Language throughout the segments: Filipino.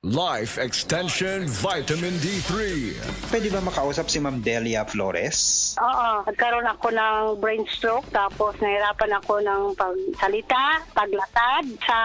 Life Extension Vitamin D3. Pwede ba makausap si Ma'am Delia Flores? Oo, nagkaroon ako ng brain stroke tapos nahirapan ako ng pagsalita, paglatad. Sa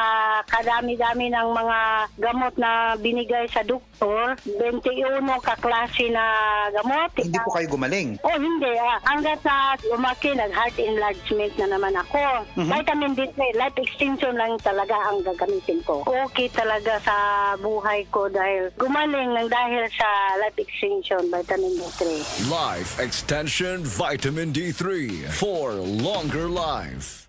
kadami-dami ng mga gamot na binigay sa doktor, 21 kaklase na gamot. Hindi po kayo gumaling. Oh, hindi. Hanggat na lumaki, nag-heart enlargement na naman ako. Vitamin D3, life extension lang talaga ang gagamitin ko. Okay talaga sa buhay ko dahil gumaling ng dahil sa life extension, vitamin D3. Life Extension Vitamin D3 for longer life.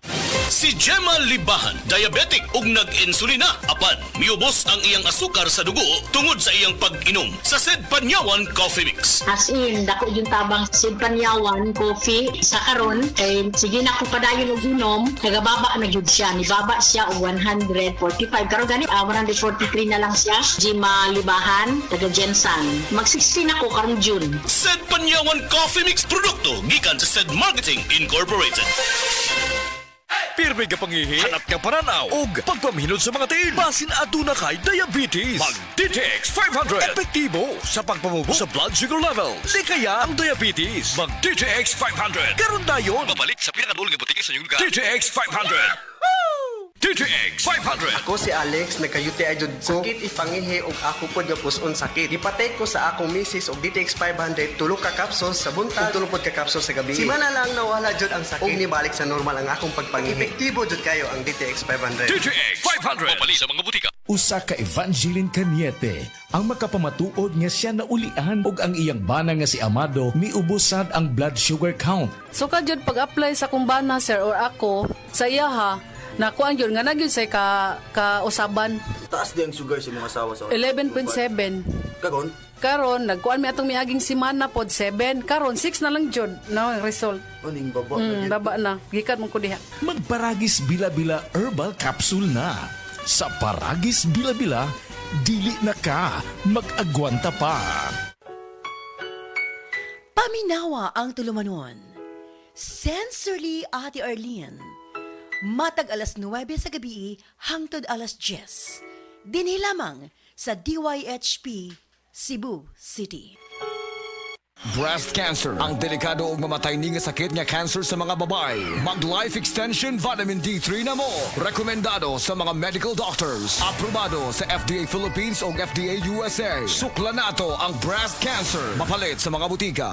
Si Gemma Libahan, diabetic ug nag-insulina. Apan, miubos ang iyang asukar sa dugo tungod sa iyang pag-inom sa Sed Panyawan Coffee Mix. As in, dako yung tabang Sid Panyawan coffee sa karon kay sige na ko padayon og inom, nagababa na gyud siya, nibaba siya og 145 karon gani 143 na lang siya. Gemma Libahan, taga Jensan. Mag-16 ako karong June. Sed Panyawan Coffee Mix produkto gikan sa Sed Marketing Incorporated. Pirmi ka pangihi, hanap ka paranaw, ug pagpamihinod sa mga tiin. Basin aduna kay diabetes. Mag DTX 500. Epektibo sa pagpamubo sa blood sugar level. Di kaya ang diabetes. Mag DTX 500. Karon dayon. Babalik sa pinakadulong butiki sa inyong lugar. DTX 500. DTX 500. Ako si Alex, nagka-UTI jud ko. Sakit ipangihi og ako pod nga puson sakit. Ipatay ko sa akong misis og DTX 500 tulo ka capsules sa buntag, tulo pod ka capsules sa gabi. Si mana lang nawala jud ang sakit. Og nibalik sa normal ang akong pagpangihi. Epektibo jud kayo ang DTX 500. DTX 500. Babalik sa mga butika. Usa ka Evangeline Cañete ang makapamatuod nga siya naulian ug ang iyang bana nga si Amado miubusad ang blood sugar count. So kadyod pag-apply sa kumbana sir or ako sa iya ha, nakuan yun nga nagyud say ka-usaban. Taas din ang sugar sa mga asawa sa 11.7. Kagon? Karon nagkuan mi atong miaging semana pod 7. Karon 6 na lang jud no result. Aning baba na Baba na. Gikan mo ko diha. Magparagis bila-bila herbal capsule na. Sa Paragis Bila-Bila, dili na ka mag-agwanta pa. Paminawa ang tulumanon. Sensorily Ate Arlene. Matag alas 9 sa gabi hangtod alas 10. Dinhi lamang sa DYHP Cebu City. Breast cancer, ang delikado ug mamatay ni nga sakit nga cancer sa mga babae. Mag Life Extension Vitamin D3 na mo. Rekomendado sa mga medical doctors. Aprobado sa FDA Philippines ug FDA USA. Sukla nato ang breast cancer. Mapalit sa mga butika.